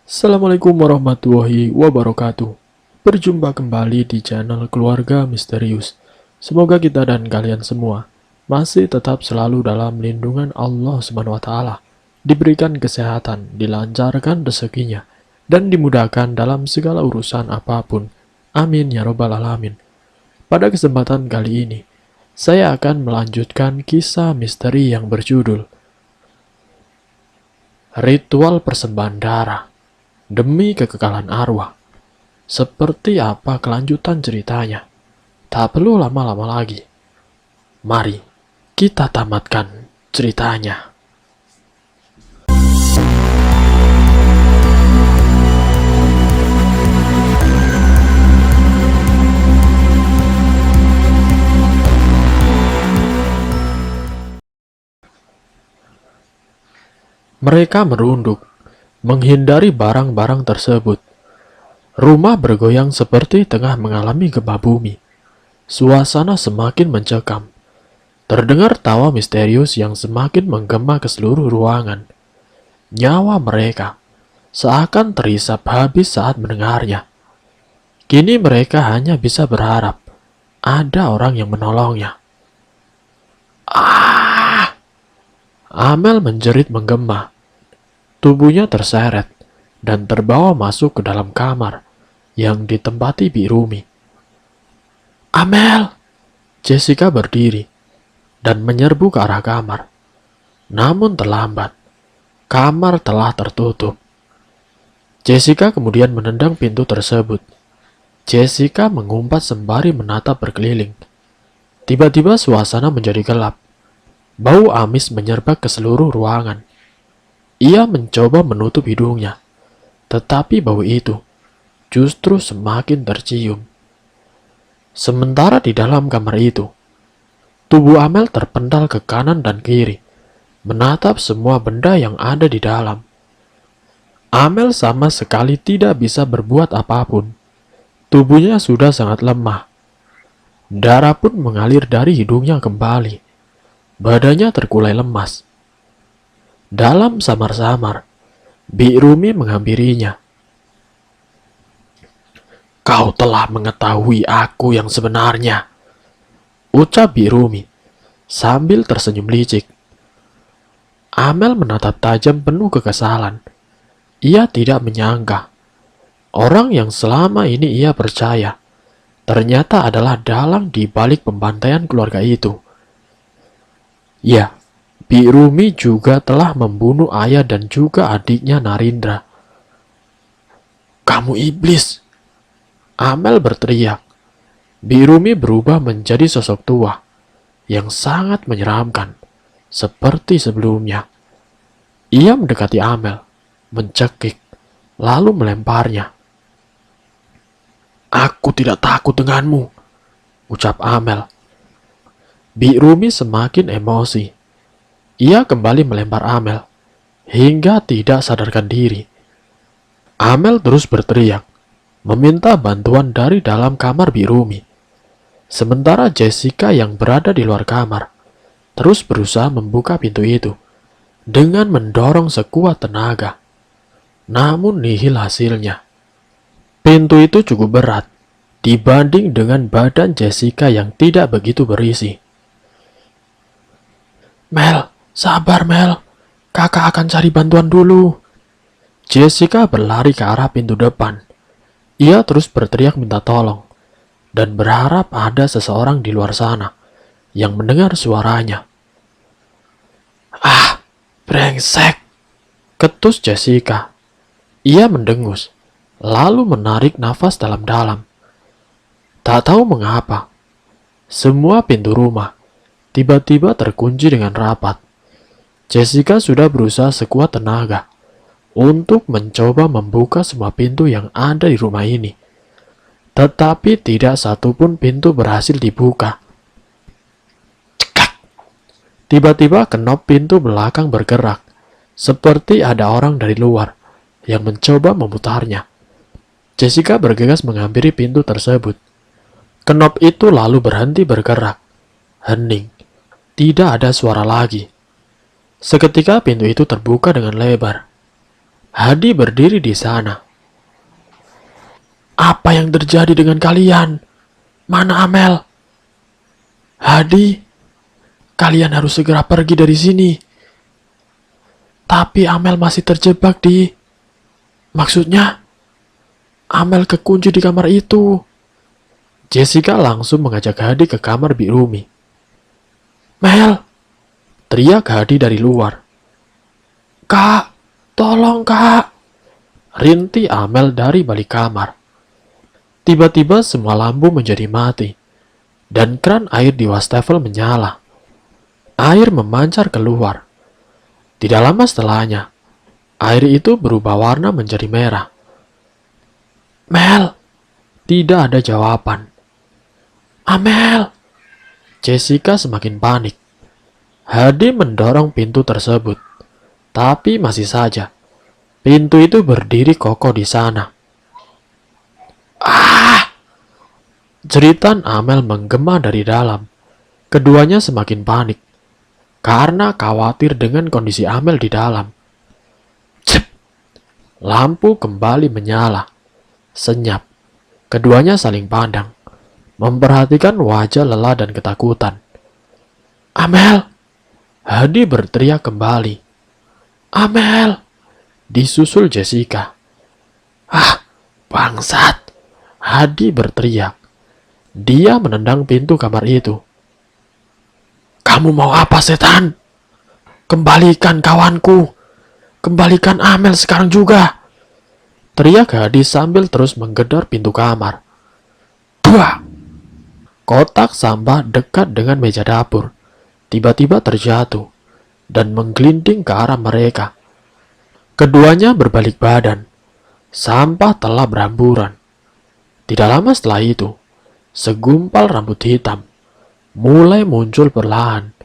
Assalamualaikum warahmatullahi wabarakatuh. Berjumpa kembali di channel Keluarga Misterius. Semoga kita dan kalian semua masih tetap selalu dalam lindungan Allah Subhanahu wa taala, diberikan kesehatan, dilancarkan rezekinya, dan dimudahkan dalam segala urusan apapun. Amin ya robbal alamin. Pada kesempatan kali ini, saya akan melanjutkan kisah misteri yang berjudul Ritual Persembahan Darah demi kekekalan arwah. Seperti apa kelanjutan ceritanya? Tak perlu lama-lama lagi. Mari kita tamatkan ceritanya. Mereka merunduk, menghindari barang-barang tersebut. Rumah bergoyang seperti tengah mengalami gempa bumi. Suasana semakin mencekam. Terdengar tawa misterius yang semakin menggema ke seluruh ruangan. Nyawa mereka seakan terisap habis saat mendengarnya. Kini mereka hanya bisa berharap ada orang yang menolongnya. Ah! Amel menjerit menggema. Tubuhnya terseret dan terbawa masuk ke dalam kamar yang ditempati Bi Rumi. Amel! Jessica berdiri dan menyerbu ke arah kamar. Namun terlambat. Kamar telah tertutup. Jessica kemudian menendang pintu tersebut. Jessica mengumpat sembari menatap berkeliling. Tiba-tiba suasana menjadi gelap. Bau amis menyerbat ke seluruh ruangan. Ia mencoba menutup hidungnya, tetapi bau itu justru semakin tercium. Sementara di dalam kamar itu, tubuh Amel terpental ke kanan dan kiri, menatap semua benda yang ada di dalam. Amel sama sekali tidak bisa berbuat apapun. Tubuhnya sudah sangat lemah. Darah pun mengalir dari hidungnya kembali. Badannya terkulai lemas. Dalam samar-samar, Bi Rumi menghampirinya. Kau telah mengetahui aku yang sebenarnya, ucap Bi Rumi sambil tersenyum licik. Amel menatap tajam penuh kekesalan. Ia tidak menyangka orang yang selama ini ia percaya ternyata adalah dalang di balik pembantaian keluarga itu. Ya, Bi Rumi juga telah membunuh ayah dan juga adiknya Narindra. Kamu iblis! Amel berteriak. Bi Rumi berubah menjadi sosok tua yang sangat menyeramkan, seperti sebelumnya. Ia mendekati Amel, mencekik, lalu melemparnya. Aku tidak takut denganmu, ucap Amel. Bi Rumi semakin emosi. Ia kembali melempar Amel, hingga tidak sadarkan diri. Amel terus berteriak, meminta bantuan dari dalam kamar Bi Rumi. Sementara Jessica yang berada di luar kamar, terus berusaha membuka pintu itu, dengan mendorong sekuat tenaga. Namun nihil hasilnya. Pintu itu cukup berat, dibanding dengan badan Jessica yang tidak begitu berisi. Mel! Sabar Mel, kakak akan cari bantuan dulu. Jessica berlari ke arah pintu depan. Ia terus berteriak minta tolong dan berharap ada seseorang di luar sana yang mendengar suaranya. Ah, brengsek, ketus Jessica. Ia mendengus, lalu menarik nafas dalam-dalam. Tak tahu mengapa, semua pintu rumah tiba-tiba terkunci dengan rapat. Jessica sudah berusaha sekuat tenaga untuk mencoba membuka semua pintu yang ada di rumah ini. Tetapi tidak satupun pintu berhasil dibuka. Cekak! Tiba-tiba kenop pintu belakang bergerak, seperti ada orang dari luar yang mencoba memutarnya. Jessica bergegas menghampiri pintu tersebut. Kenop itu lalu berhenti bergerak. Hening. Tidak ada suara lagi. Seketika pintu itu terbuka dengan lebar. Hadi berdiri di sana. Apa yang terjadi dengan kalian? Mana Amel? Hadi, kalian harus segera pergi dari sini. Tapi Amel masih terjebak di... Maksudnya, Amel kekunci di kamar itu. Jessica langsung mengajak Hadi ke kamar Bi Rumi. Mel, teriak Hadi dari luar. Kak, tolong kak. Rinti Amel dari balik kamar. Tiba-tiba semua lampu menjadi mati, dan keran air di wastafel menyala. Air memancar keluar. Tidak lama setelahnya, air itu berubah warna menjadi merah. Mel, tidak ada jawaban. Amel, Jessica semakin panik. Hadi mendorong pintu tersebut, tapi masih saja pintu itu berdiri kokoh di sana. Ah! Jeritan Amel menggema dari dalam. Keduanya semakin panik karena khawatir dengan kondisi Amel di dalam. Cep! Lampu kembali menyala. Senyap. Keduanya saling pandang, memperhatikan wajah lelah dan ketakutan. Amel! Hadi berteriak kembali. Amel! Disusul Jessica. Ah, bangsat! Hadi berteriak. Dia menendang pintu kamar itu. Kamu mau apa, setan? Kembalikan kawanku. Kembalikan Amel sekarang juga. Teriak Hadi sambil terus menggedor pintu kamar. Dua. Kotak sampah dekat dengan meja dapur tiba-tiba terjatuh dan menggelinding ke arah mereka. Keduanya berbalik badan. Sampah telah berhamburan. Tidak lama setelah itu, segumpal rambut hitam mulai muncul perlahan,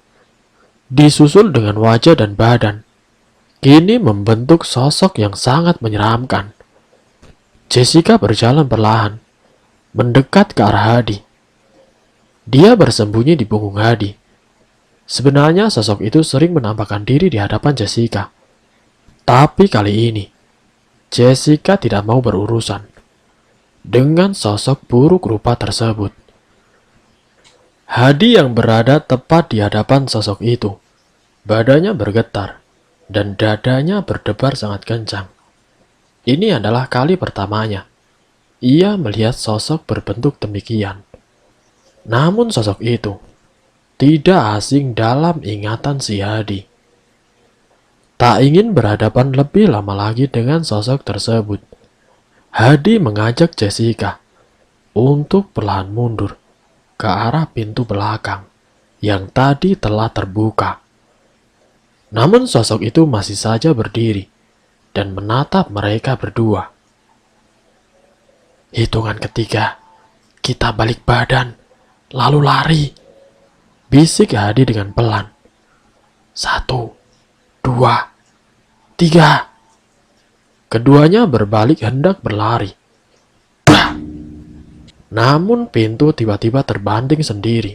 disusul dengan wajah dan badan. Kini membentuk sosok yang sangat menyeramkan. Jessica berjalan perlahan, mendekat ke arah Hadi. Dia bersembunyi di punggung Hadi. Sebenarnya sosok itu sering menampakkan diri di hadapan Jessica. Tapi kali ini, Jessica tidak mau berurusan dengan sosok buruk rupa tersebut. Hadi yang berada tepat di hadapan sosok itu, badannya bergetar dan dadanya berdebar sangat kencang. Ini adalah kali pertamanya ia melihat sosok berbentuk demikian. Namun sosok itu tidak asing dalam ingatan si Hadi. Tak ingin berhadapan lebih lama lagi dengan sosok tersebut, Hadi mengajak Jessica untuk perlahan mundur ke arah pintu belakang yang tadi telah terbuka. Namun sosok itu masih saja berdiri dan menatap mereka berdua. Hitungan ketiga, kita balik badan, lalu lari. Bisik Hadi dengan pelan. 1, 2, 3. Keduanya berbalik hendak berlari. Bah! Namun pintu tiba-tiba terbanting sendiri.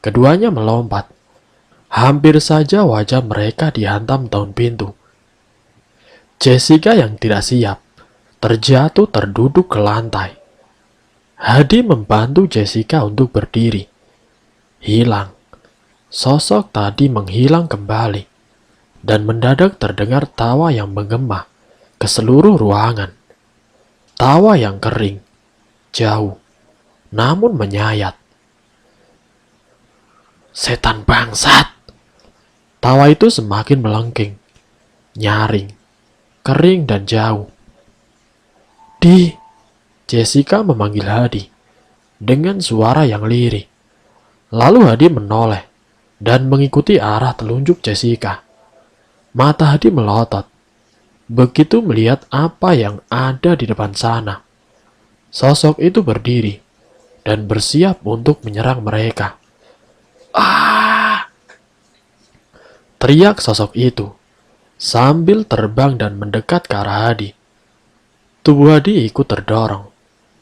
Keduanya melompat. Hampir saja wajah mereka dihantam daun pintu. Jessica yang tidak siap terjatuh terduduk ke lantai. Hadi membantu Jessica untuk berdiri. Hilang. Sosok tadi menghilang kembali. Dan mendadak terdengar tawa yang menggema ke seluruh ruangan. Tawa yang kering, jauh, namun menyayat. Setan bangsat! Tawa itu semakin melengking, nyaring, kering dan jauh. Jessica memanggil Hadi dengan suara yang lirih. Lalu Hadi menoleh dan mengikuti arah telunjuk Jessica. Mata Hadi melotot begitu melihat apa yang ada di depan sana. Sosok itu berdiri dan bersiap untuk menyerang mereka. Ah! Teriak sosok itu sambil terbang dan mendekat ke arah Hadi. Tubuh Hadi ikut terdorong,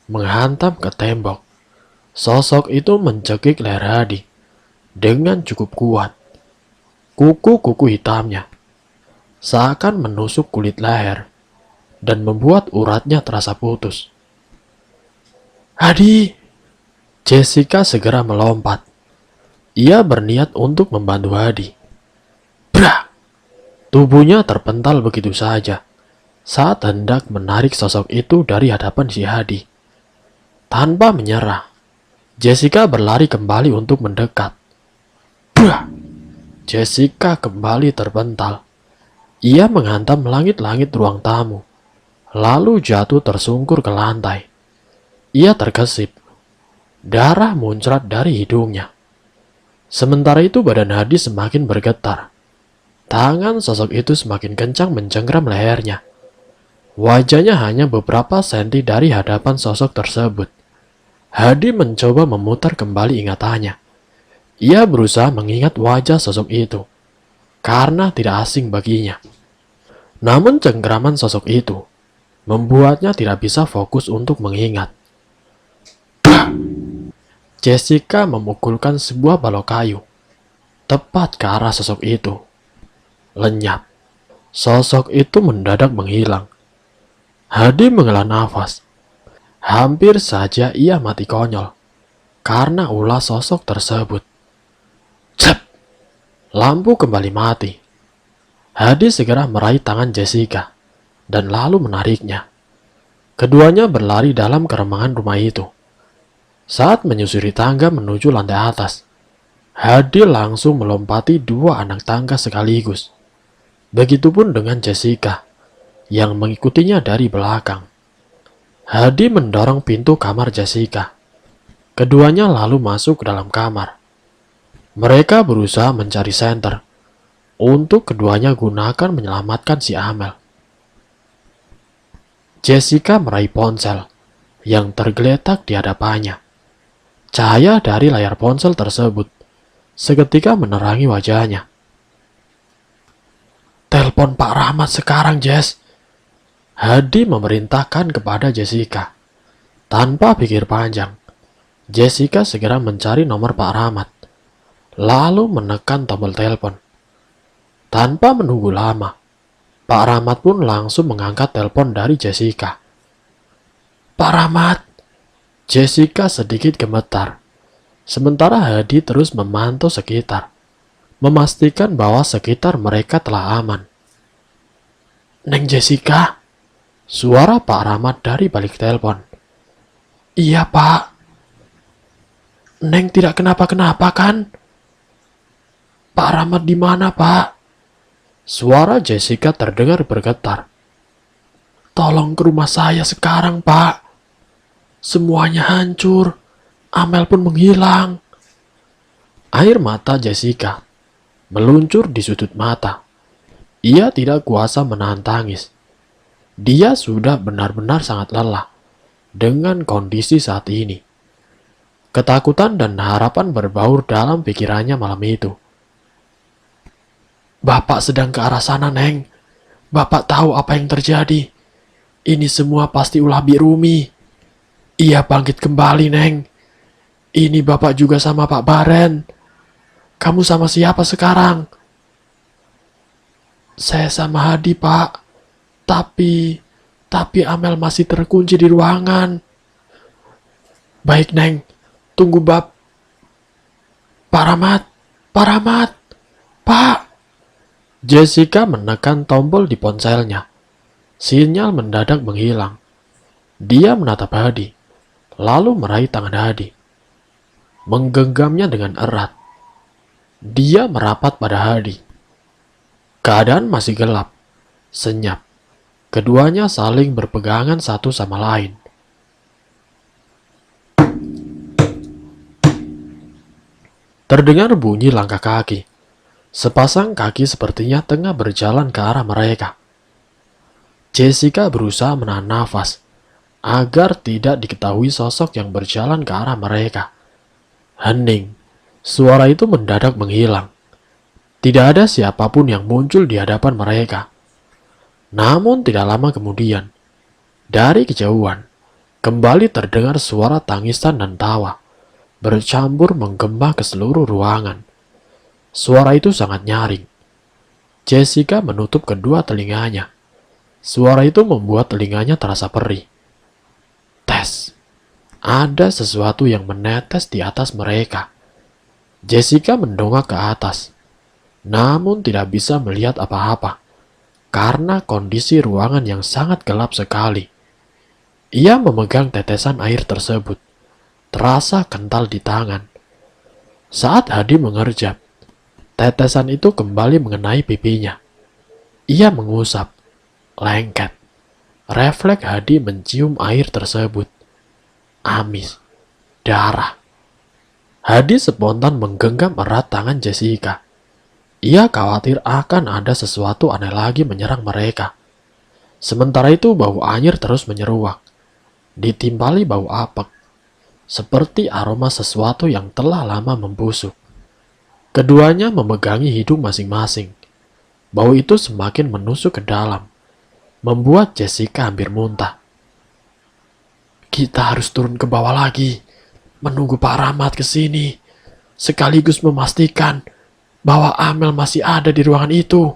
menghantam ke tembok. Sosok itu mencekik leher Hadi dengan cukup kuat. Kuku-kuku hitamnya seakan menusuk kulit leher dan membuat uratnya terasa putus. "Hadi!" Jessica segera melompat. Ia berniat untuk membantu Hadi. Brak! Tubuhnya terpental begitu saja saat hendak menarik sosok itu dari hadapan si Hadi. Tanpa menyerah, Jessica berlari kembali untuk mendekat. Brak! Jessica kembali terpental. Ia menghantam langit-langit ruang tamu, lalu jatuh tersungkur ke lantai. Ia terkesip. Darah muncrat dari hidungnya. Sementara itu badan Hadi semakin bergetar. Tangan sosok itu semakin kencang mencengkram lehernya. Wajahnya hanya beberapa senti dari hadapan sosok tersebut. Hadi mencoba memutar kembali ingatannya. Ia berusaha mengingat wajah sosok itu, karena tidak asing baginya. Namun cengkraman sosok itu membuatnya tidak bisa fokus untuk mengingat. Jessica memukulkan sebuah balok kayu tepat ke arah sosok itu. Lenyap. Sosok itu mendadak menghilang. Hadi menghela nafas. Hampir saja ia mati konyol karena ulah sosok tersebut. Cep! Lampu kembali mati. Hadi segera meraih tangan Jessica dan lalu menariknya. Keduanya berlari dalam keremangan rumah itu. Saat menyusuri tangga menuju lantai atas, Hadi langsung melompati dua anak tangga sekaligus. Begitupun dengan Jessica yang mengikutinya dari belakang. Hadi mendorong pintu kamar Jessica. Keduanya lalu masuk ke dalam kamar. Mereka berusaha mencari senter untuk keduanya gunakan menyelamatkan si Amel. Jessica meraih ponsel yang tergeletak di hadapannya. Cahaya dari layar ponsel tersebut seketika menerangi wajahnya. "Telepon Pak Rahmat sekarang, Jess." Hadi memerintahkan kepada Jessica. Tanpa pikir panjang, Jessica segera mencari nomor Pak Rahmat, lalu menekan tombol telepon. Tanpa menunggu lama, Pak Rahmat pun langsung mengangkat telepon dari Jessica. "Pak Rahmat." Jessica sedikit gemetar. Sementara Hadi terus memantau sekitar, memastikan bahwa sekitar mereka telah aman. "Neng Jessica?" Suara Pak Rahmat dari balik telepon. "Iya, Pak." "Neng tidak kenapa-kenapa kan?" "Pak Rahmat di mana, Pak?" Suara Jessica terdengar bergetar. "Tolong ke rumah saya sekarang, Pak. Semuanya hancur. Amel pun menghilang." Air mata Jessica meluncur di sudut mata. Ia tidak kuasa menahan tangis. Dia sudah benar-benar sangat lelah dengan kondisi saat ini. Ketakutan dan harapan berbaur dalam pikirannya malam itu. "Bapak sedang ke arah sana, Neng. Bapak tahu apa yang terjadi. Ini semua pasti ulah Bi Rumi. Ia bangkit kembali, Neng. Ini Bapak juga sama Pak Baren. Kamu sama siapa sekarang?" "Saya sama Hadi, Pak. Tapi Amel masih terkunci di ruangan." "Baik, Neng. Tunggu Pak Rahmat. Pak Rahmat. Pak." Jessica menekan tombol di ponselnya. Sinyal mendadak menghilang. Dia menatap Hadi, lalu meraih tangan Hadi, menggenggamnya dengan erat. Dia merapat pada Hadi. Keadaan masih gelap, senyap. Keduanya saling berpegangan satu sama lain. Terdengar bunyi langkah kaki. Sepasang kaki sepertinya tengah berjalan ke arah mereka. Jessica berusaha menahan nafas agar tidak diketahui sosok yang berjalan ke arah mereka. Hening. Suara itu mendadak menghilang. Tidak ada siapapun yang muncul di hadapan mereka. Namun tidak lama kemudian, dari kejauhan, kembali terdengar suara tangisan dan tawa, bercampur menggema ke seluruh ruangan. Suara itu sangat nyaring. Jessica menutup kedua telinganya. Suara itu membuat telinganya terasa perih. Tes. Ada sesuatu yang menetes di atas mereka. Jessica mendongak ke atas, namun tidak bisa melihat apa-apa karena kondisi ruangan yang sangat gelap sekali. Ia memegang tetesan air tersebut, terasa kental di tangan. Saat Hadi mengerjap, tetesan itu kembali mengenai pipinya. Ia mengusap, lengket. Refleks Hadi mencium air tersebut. Amis, darah. Hadi spontan menggenggam erat tangan Jessica. Ia khawatir akan ada sesuatu aneh lagi menyerang mereka. Sementara itu bau anyir terus menyeruak, ditimpali bau apek, seperti aroma sesuatu yang telah lama membusuk. Keduanya memegangi hidung masing-masing. Bau itu semakin menusuk ke dalam, membuat Jessica hampir muntah. Kita harus turun ke bawah lagi, menunggu Pak Rahmat ke sini, sekaligus memastikan bahwa Amel masih ada di ruangan itu.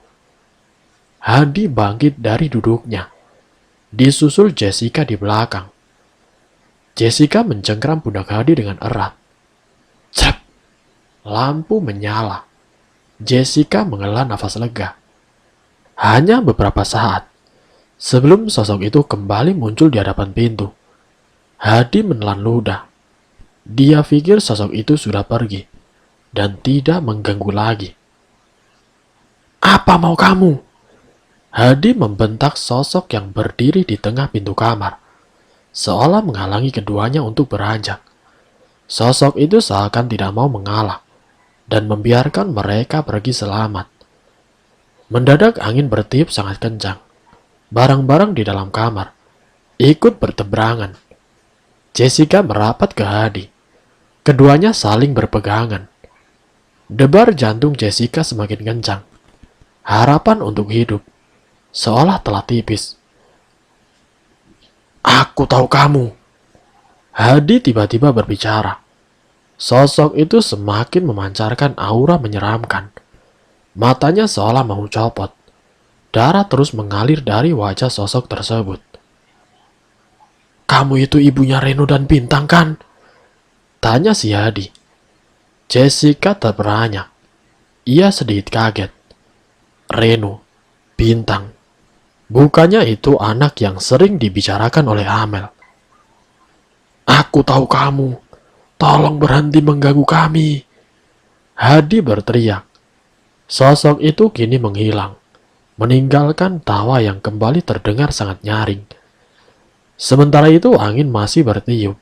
Hadi bangkit dari duduknya, disusul Jessica di belakang. Jessica mencengkram pundak Hadi dengan erat. Cep! Lampu menyala. Jessica menghela nafas lega. Hanya beberapa saat sebelum sosok itu kembali muncul di hadapan pintu. Hadi menelan ludah. Dia pikir sosok itu sudah pergi dan tidak mengganggu lagi. Apa mau kamu? Hadi membentak sosok yang berdiri di tengah pintu kamar, seolah menghalangi keduanya untuk beranjak. Sosok itu seakan tidak mau mengalah dan membiarkan mereka pergi selamat. Mendadak angin bertiup sangat kencang. Barang-barang di dalam kamar ikut berteberangan. Jessica merapat ke Hadi. Keduanya saling berpegangan. Debar jantung Jessica semakin kencang. Harapan untuk hidup seolah telah tipis. Aku tahu kamu. Hadi tiba-tiba berbicara. Sosok itu semakin memancarkan aura menyeramkan. Matanya seolah mau copot. Darah terus mengalir dari wajah sosok tersebut. Kamu itu ibunya Reno dan Bintang kan? Tanya si Hadi. Jessica terperanjak. Ia sedikit kaget. Reno, Bintang. Bukannya itu anak yang sering dibicarakan oleh Amel. Aku tahu kamu. Tolong berhenti mengganggu kami. Hadi berteriak. Sosok itu kini menghilang, meninggalkan tawa yang kembali terdengar sangat nyaring. Sementara itu angin masih bertiup.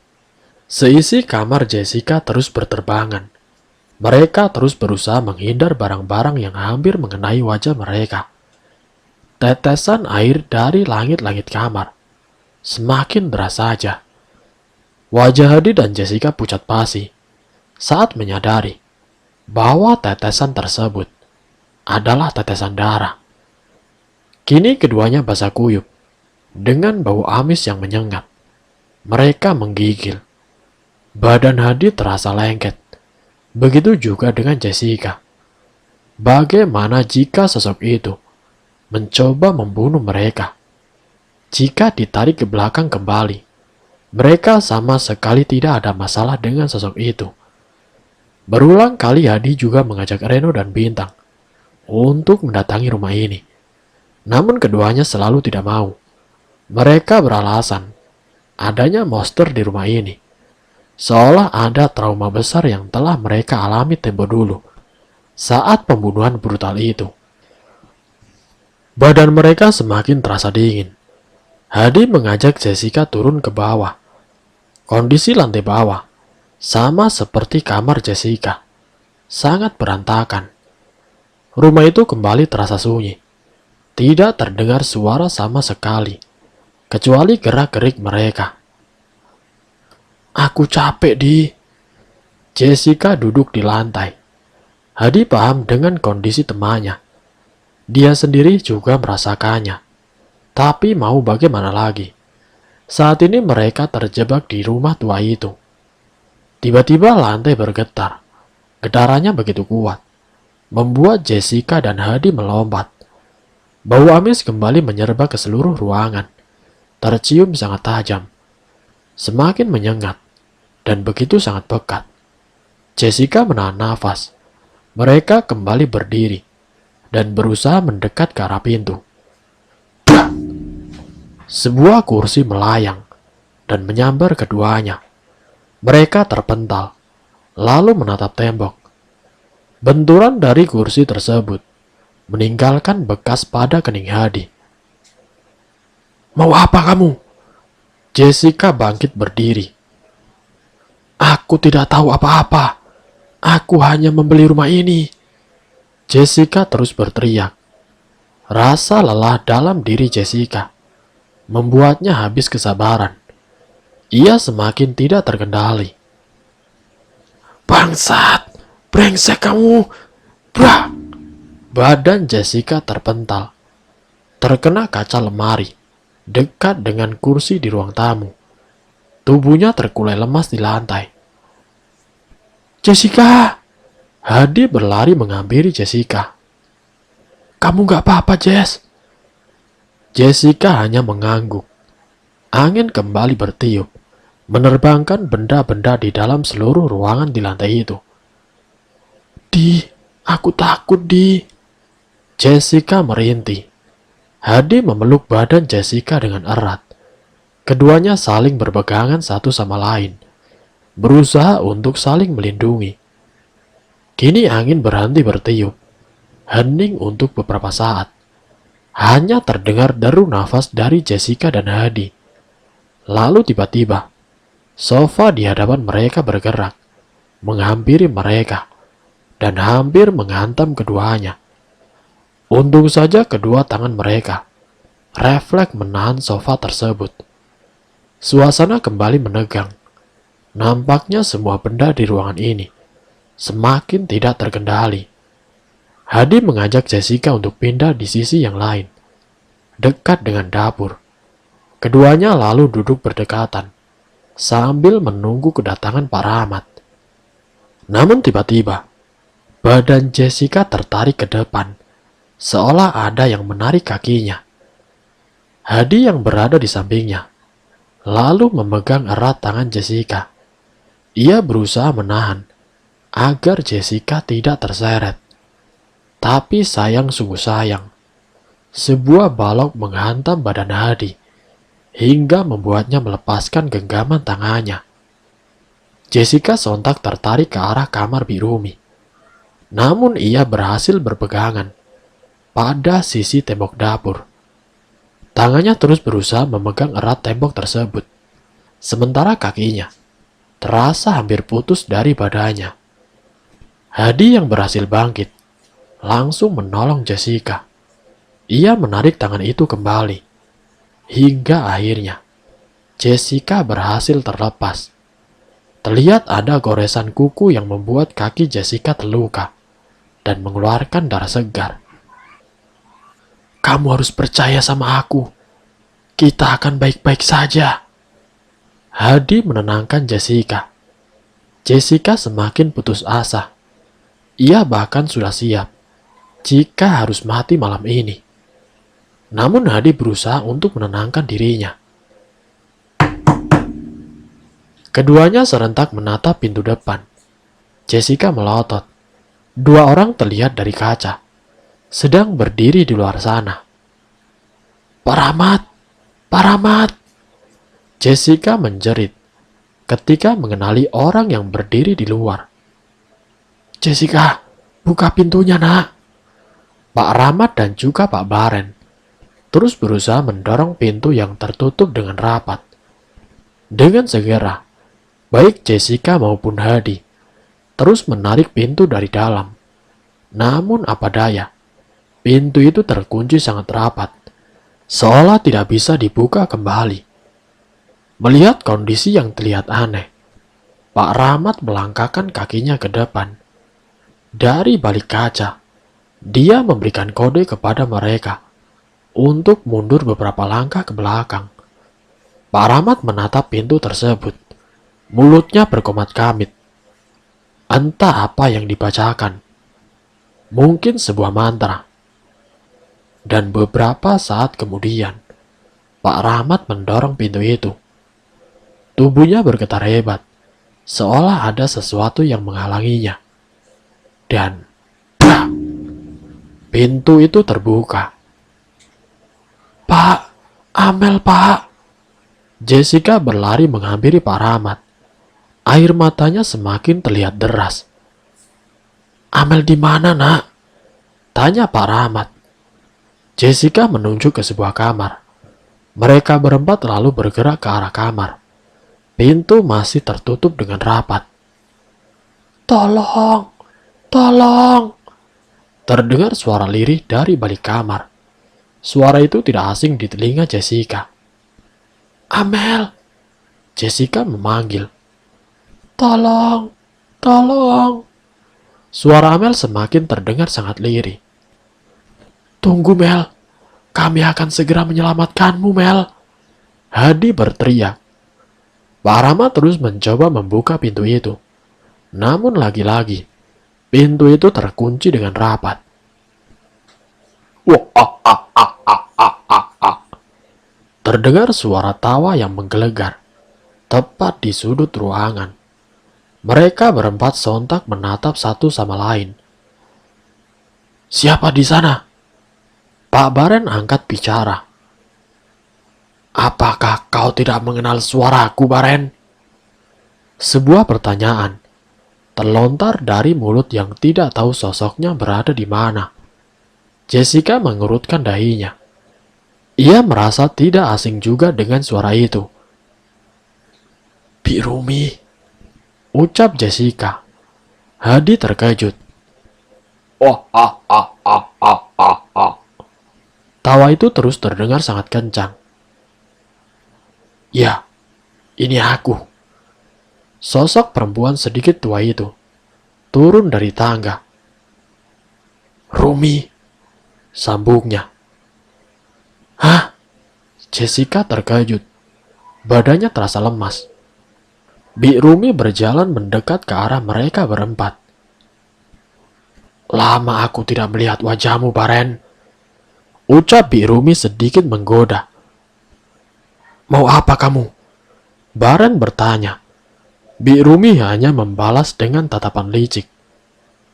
Seisi kamar Jessica terus berterbangan. Mereka terus berusaha menghindar barang-barang yang hampir mengenai wajah mereka. Tetesan air dari langit-langit kamar semakin deras saja. Wajah Hadi dan Jessica pucat pasi saat menyadari bahwa tetesan tersebut adalah tetesan darah. Kini keduanya basah kuyup dengan bau amis yang menyengat. Mereka menggigil. Badan Hadi terasa lengket. Begitu juga dengan Jessica. Bagaimana jika sosok itu mencoba membunuh mereka? Jika ditarik ke belakang kembali, mereka sama sekali tidak ada masalah dengan sosok itu. Berulang kali Hadi juga mengajak Reno dan Bintang untuk mendatangi rumah ini. Namun keduanya selalu tidak mau. Mereka beralasan adanya monster di rumah ini. Seolah ada trauma besar yang telah mereka alami tempo dulu saat pembunuhan brutal itu. Badan mereka semakin terasa dingin. Hadi mengajak Jessica turun ke bawah. Kondisi lantai bawah sama seperti kamar Jessica, sangat berantakan. Rumah itu kembali terasa sunyi. Tidak terdengar suara sama sekali, kecuali gerak-gerik mereka. Aku capek, Di. Jessica duduk di lantai. Hadi paham dengan kondisi temannya. Dia sendiri juga merasakannya. Tapi mau bagaimana lagi? Saat ini mereka terjebak di rumah tua itu. Tiba-tiba lantai bergetar. Getarannya begitu kuat, membuat Jessica dan Hadi melompat. Bau amis kembali menyerba ke seluruh ruangan. Tercium sangat tajam, semakin menyengat, dan begitu sangat pekat. Jessica menahan nafas. Mereka kembali berdiri dan berusaha mendekat ke arah pintu. Sebuah kursi melayang dan menyambar keduanya. Mereka terpental, lalu menatap tembok. Benturan dari kursi tersebut meninggalkan bekas pada kening Hadi. "Mau apa kamu?" Jessica bangkit berdiri. "Aku tidak tahu apa-apa. Aku hanya membeli rumah ini." Jessica terus berteriak. Rasa lelah dalam diri Jessica membuatnya habis kesabaran. Ia semakin tidak terkendali. "Bangsat! Brengsek kamu! Brak!" Badan Jessica terpental, terkena kaca lemari, dekat dengan kursi di ruang tamu. Tubuhnya terkulai lemas di lantai. "Jessica!" Hadi berlari menghampiri Jessica. "Kamu gak apa-apa, Jess?" Jessica hanya mengangguk. Angin kembali bertiup, menerbangkan benda-benda di dalam seluruh ruangan di lantai itu. Aku takut, Di." Jessica merintih. Hadi memeluk badan Jessica dengan erat. Keduanya saling berpegangan satu sama lain, berusaha untuk saling melindungi. Kini angin berhenti bertiup, hening untuk beberapa saat. Hanya terdengar deru nafas dari Jessica dan Hadi. Lalu tiba-tiba, sofa di hadapan mereka bergerak, menghampiri mereka, dan hampir menghantam keduanya. Untung saja kedua tangan mereka refleks menahan sofa tersebut. Suasana kembali menegang. Nampaknya semua benda di ruangan ini semakin tidak terkendali. Hadi mengajak Jessica untuk pindah di sisi yang lain, dekat dengan dapur. Keduanya lalu duduk berdekatan, sambil menunggu kedatangan Pak Rahmat. Namun tiba-tiba, badan Jessica tertarik ke depan, seolah ada yang menarik kakinya. Hadi yang berada di sampingnya, lalu memegang erat tangan Jessica. Ia berusaha menahan, agar Jessica tidak terseret. Tapi sayang sungguh sayang, sebuah balok menghantam badan Hadi, hingga membuatnya melepaskan genggaman tangannya. Jessica sontak tertarik ke arah kamar Birumi. Namun ia berhasil berpegangan pada sisi tembok dapur. Tangannya terus berusaha memegang erat tembok tersebut, sementara kakinya terasa hampir putus dari badannya. Hadi yang berhasil bangkit langsung menolong Jessica. Ia menarik tangan itu kembali, hingga akhirnya Jessica berhasil terlepas. Terlihat ada goresan kuku yang membuat kaki Jessica terluka dan mengeluarkan darah segar. "Kamu harus percaya sama aku. Kita akan baik-baik saja." Hadi menenangkan Jessica. Jessica semakin putus asa. Ia bahkan sudah siap jika harus mati malam ini. Namun Hadi berusaha untuk menenangkan dirinya. Keduanya serentak menatap pintu depan. Jessica melotot. Dua orang terlihat dari kaca, sedang berdiri di luar sana. "Pak Rahmat! Pak Rahmat!" Jessica menjerit ketika mengenali orang yang berdiri di luar. "Jessica, buka pintunya, Nak." Pak Rahmat dan juga Pak Baren terus berusaha mendorong pintu yang tertutup dengan rapat. Dengan segera, baik Jessica maupun Hadi terus menarik pintu dari dalam. Namun apa daya, pintu itu terkunci sangat rapat, seolah tidak bisa dibuka kembali. Melihat kondisi yang terlihat aneh, Pak Rahmat melangkahkan kakinya ke depan. Dari balik kaca, dia memberikan kode kepada mereka untuk mundur beberapa langkah ke belakang. Pak Rahmat menatap pintu tersebut. Mulutnya berkomat kamit. Entah apa yang dibacakan. Mungkin sebuah mantra. Dan beberapa saat kemudian, Pak Rahmat mendorong pintu itu. Tubuhnya bergetar hebat, seolah ada sesuatu yang menghalanginya. Dan brak! Pintu itu terbuka. "Pak, Amel, Pak!" Jessica berlari menghampiri Pak Rahmat. Air matanya semakin terlihat deras. "Amel di mana, Nak?" tanya Pak Rahmat. Jessica menunjuk ke sebuah kamar. Mereka berempat lalu bergerak ke arah kamar. Pintu masih tertutup dengan rapat. "Tolong! Tolong!" Terdengar suara lirih dari balik kamar. Suara itu tidak asing di telinga Jessica. "Amel!" Jessica memanggil. "Tolong! Tolong!" Suara Amel semakin terdengar sangat lirih. "Tunggu, Mel. Kami akan segera menyelamatkanmu, Mel." Hadi berteriak. Pak Rahmat terus mencoba membuka pintu itu. Namun lagi-lagi, pintu itu terkunci dengan rapat. Wah, terdengar suara tawa yang menggelegar, tepat di sudut ruangan. Mereka berempat sontak menatap satu sama lain. "Siapa di sana?" Pak Baren angkat bicara. "Apakah kau tidak mengenal suaraku, Baren?" Sebuah pertanyaan terlontar dari mulut yang tidak tahu sosoknya berada di mana. Jessica mengerutkan dahinya. Ia merasa tidak asing juga dengan suara itu. "Bi Rumi," ucap Jessica. Hadi terkejut. Tawa itu terus terdengar sangat kencang. "Ya, ini aku." Sosok perempuan sedikit tua itu turun dari tangga. "Rumi," sambungnya. "Hah?" Jessica terkejut. Badannya terasa lemas. Bi Rumi berjalan mendekat ke arah mereka berempat. "Lama aku tidak melihat wajahmu, Baren," ucap Bi Rumi sedikit menggoda. "Mau apa kamu?" Baren bertanya. Bi Rumi hanya membalas dengan tatapan licik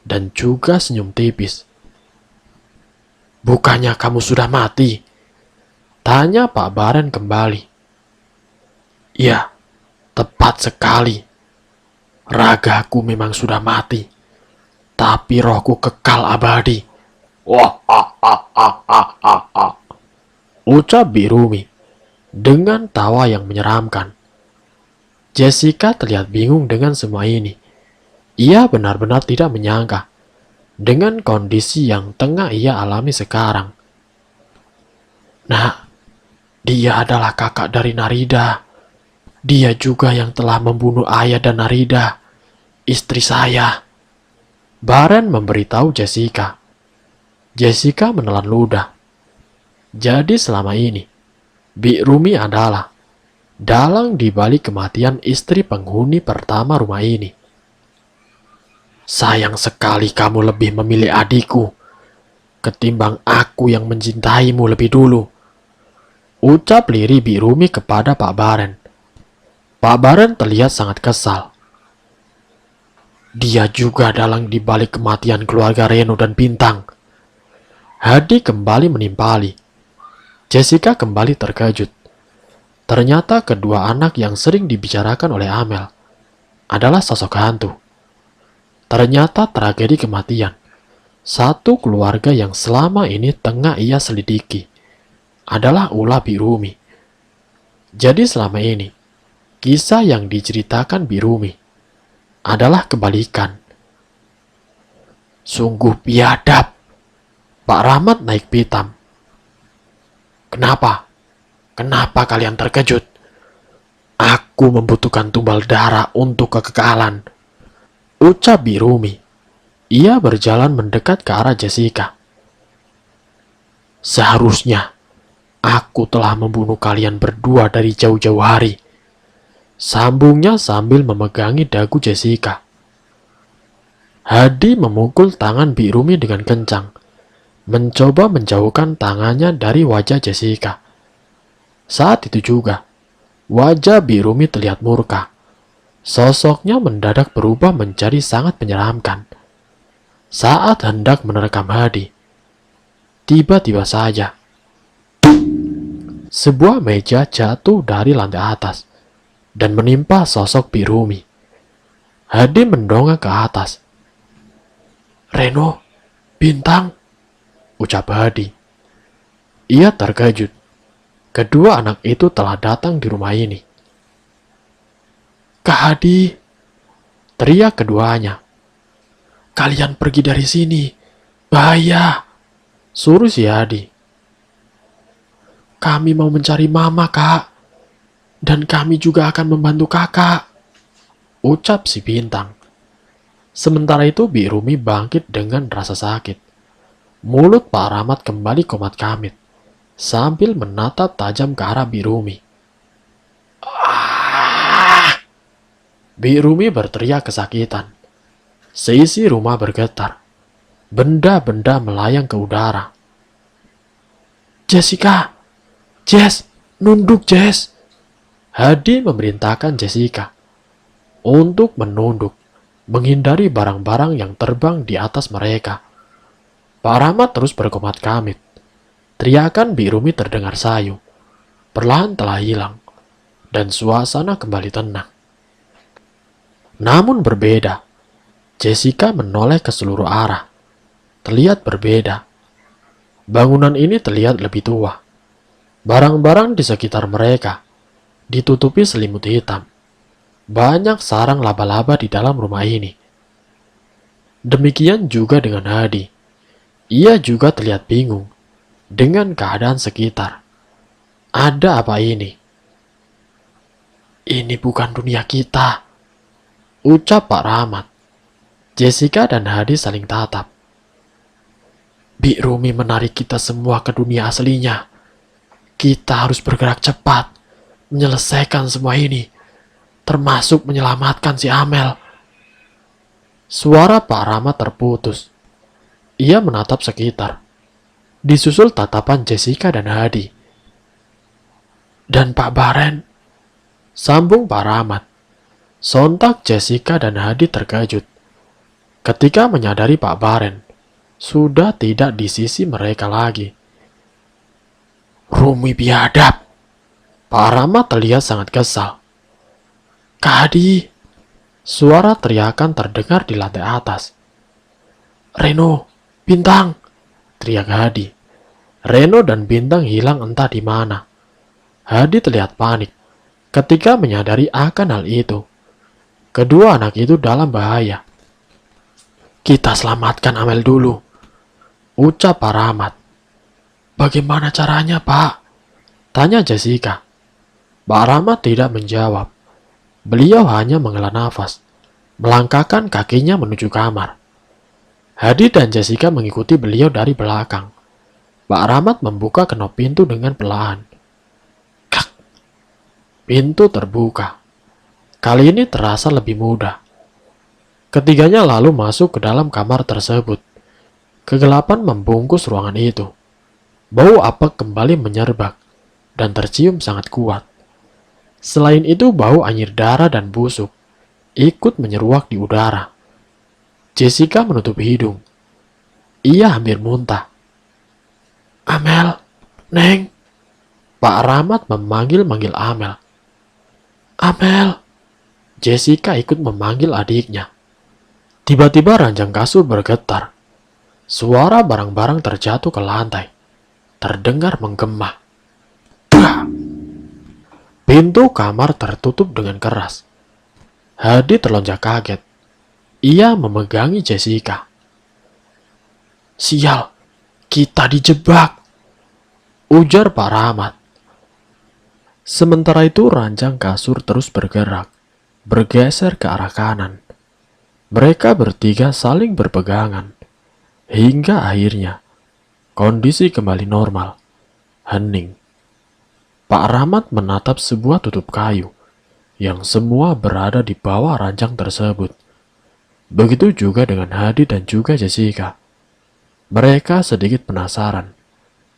dan juga senyum tipis. "Bukannya kamu sudah mati?" tanya Pak Baren kembali. "Ya, tepat sekali. Ragaku memang sudah mati, tapi rohku kekal abadi." Ucap Bi Rumi dengan tawa yang menyeramkan. Jessica terlihat bingung dengan semua ini. Ia benar-benar tidak menyangka dengan kondisi yang tengah ia alami sekarang. "Nah, dia adalah kakak dari Narida. Dia juga yang telah membunuh ayah dan Narida, istri saya." Baren memberitahu Jessica. Jessica menelan ludah. Jadi selama ini, Bi Rumi adalah dalang di balik kematian istri penghuni pertama rumah ini. "Sayang sekali kamu lebih memilih adikku ketimbang aku yang mencintaimu lebih dulu," ucap lirih Bi Rumi kepada Pak Baren. Pak Baren terlihat sangat kesal. "Dia juga dalang di balik kematian keluarga Reno dan Bintang." Hadi kembali menimpali. Jessica kembali terkejut. Ternyata kedua anak yang sering dibicarakan oleh Amel adalah sosok hantu. Ternyata tragedi kematian satu keluarga yang selama ini tengah ia selidiki adalah ulah Bi Rumi. Jadi selama ini, kisah yang diceritakan Bi Rumi adalah kebalikan. Sungguh biadab. Pak Rahmat naik pitam. "Kenapa? Kenapa kalian terkejut? Aku membutuhkan tumbal darah untuk kekekalan," ucap Bi Rumi. Ia berjalan mendekat ke arah Jessica. "Seharusnya aku telah membunuh kalian berdua dari jauh-jauh hari," sambungnya sambil memegangi dagu Jessica. Hadi memukul tangan Bi Rumi dengan kencang. mencoba menjauhkan tangannya dari wajah Jessica. Saat itu juga, wajah Birumi terlihat murka. Sosoknya mendadak berubah menjadi sangat menyeramkan. Saat hendak menerkam Hadi, tiba-tiba saja sebuah meja jatuh dari lantai atas dan menimpa sosok Birumi. Hadi mendongak ke atas. "Reno, Bintang," ucap Hadi. Ia terkejut. Kedua anak itu telah datang di rumah ini. "Kak Hadi," teriak keduanya. "Kalian pergi dari sini. Bahaya," suruh si Hadi. "Kami mau mencari mama, Kak. Dan kami juga akan membantu kakak," ucap si Bintang. Sementara itu Birumi bangkit dengan rasa sakit. Mulut Pak Rahmat kembali komat kamit sambil menatap tajam ke arah Birumi. "Ah!" Birumi berteriak kesakitan. Seisi rumah bergetar. Benda-benda melayang ke udara. "Jessica! Jess! Nunduk, Jess!" Hadi memerintahkan Jessica untuk menunduk, menghindari barang-barang yang terbang di atas mereka. Pak Rahmat terus berkomat kamit. Teriakan Birumi terdengar sayu. Perlahan telah hilang, dan suasana kembali tenang. Namun berbeda. Jessica menoleh ke seluruh arah. Terlihat berbeda. Bangunan ini terlihat lebih tua. Barang-barang di sekitar mereka ditutupi selimut hitam. Banyak sarang laba-laba di dalam rumah ini. Demikian juga dengan Hadi. Ia juga terlihat bingung dengan keadaan sekitar. Ada apa ini? "Ini bukan dunia kita," ucap Pak Rahmat. Jessica dan Hadi saling tatap. "Birumi menarik kita semua ke dunia aslinya. Kita harus bergerak cepat, menyelesaikan semua ini, termasuk menyelamatkan si Amel." Suara Pak Rahmat terputus. Ia menatap sekitar. Disusul tatapan Jessica dan Hadi. "Dan Pak Baren," sambung Pak Rahmat. Sontak Jessica dan Hadi terkejut ketika menyadari Pak Baren sudah tidak di sisi mereka lagi. "Rumi biadab!" Pak Rahmat terlihat sangat kesal. "Kak Hadi!" Suara teriakan terdengar di lantai atas. "Reno, Bintang!" teriak Hadi. Reno dan Bintang hilang entah di mana. Hadi terlihat panik ketika menyadari akan hal itu. Kedua anak itu dalam bahaya. "Kita selamatkan Amel dulu," ucap Pak Rahmat. "Bagaimana caranya, Pak?" tanya Jessica. Pak Rahmat tidak menjawab. Beliau hanya menghela nafas, melangkahkan kakinya menuju kamar. Hadi dan Jessica mengikuti beliau dari belakang. Pak Rahmat membuka kenop pintu dengan perlahan. Kak! Pintu terbuka. Kali ini terasa lebih mudah. Ketiganya lalu masuk ke dalam kamar tersebut. Kegelapan membungkus ruangan itu. Bau apek kembali menyerbak dan tercium sangat kuat. Selain itu, bau anyir darah dan busuk ikut menyeruak di udara. Jessica menutup hidung. Ia hampir muntah. "Amel, Neng." Pak Rahmat memanggil-manggil Amel. "Amel." Jessica ikut memanggil adiknya. Tiba-tiba ranjang kasur bergetar. Suara barang-barang terjatuh ke lantai. Terdengar menggema. Bah! Pintu kamar tertutup dengan keras. Hadi terlonjak kaget. Ia memegangi Jessica. "Sial, kita dijebak," ujar Pak Rahmat. Sementara itu ranjang kasur terus bergerak, bergeser ke arah kanan. Mereka bertiga saling berpegangan, hingga akhirnya kondisi kembali normal, hening. Pak Rahmat menatap sebuah tutup kayu, yang semua berada di bawah ranjang tersebut. Begitu juga dengan Hadi dan juga Jessica. Mereka sedikit penasaran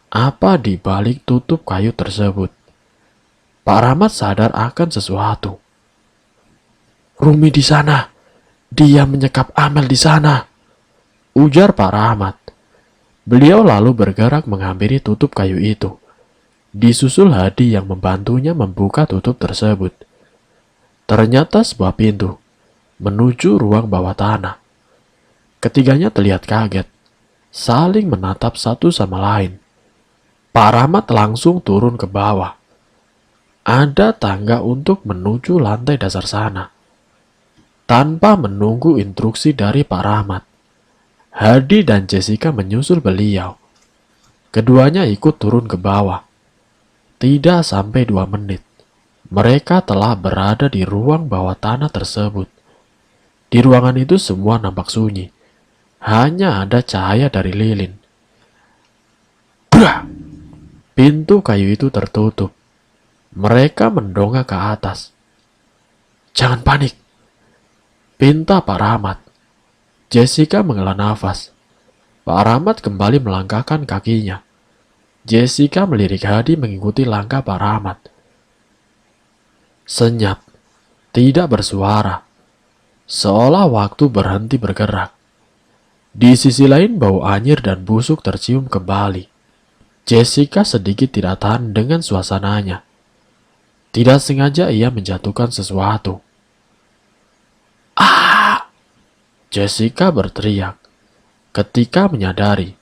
apa di balik tutup kayu tersebut. Pak Rahmat sadar akan sesuatu. "Rumi di sana, dia menyekap Amel di sana," ujar Pak Rahmat. Beliau lalu bergerak menghampiri tutup kayu itu. Disusul Hadi yang membantunya membuka tutup tersebut. Ternyata sebuah pintu menuju ruang bawah tanah. Ketiganya terlihat kaget, saling menatap satu sama lain. Pak Rahmat langsung turun ke bawah. Ada tangga untuk menuju lantai dasar sana. Tanpa menunggu instruksi dari Pak Rahmat, Hadi dan Jessica menyusul beliau. Keduanya ikut turun ke bawah. Tidak sampai 2 menit, mereka telah berada di ruang bawah tanah tersebut. Di ruangan itu semua nampak sunyi. Hanya ada cahaya dari lilin. Brak! Pintu kayu itu tertutup. Mereka mendongak ke atas. "Jangan panik," pinta Pak Rahmat. Jessica menghela nafas. Pak Rahmat kembali melangkahkan kakinya. Jessica melirik Hadi mengikuti langkah Pak Rahmat. Senyap, tidak bersuara, seolah waktu berhenti bergerak. Di sisi lain bau anyir dan busuk tercium kembali. Jessica sedikit tidak tahan dengan suasananya. Tidak sengaja ia menjatuhkan sesuatu. "Ah!" Jessica berteriak ketika menyadari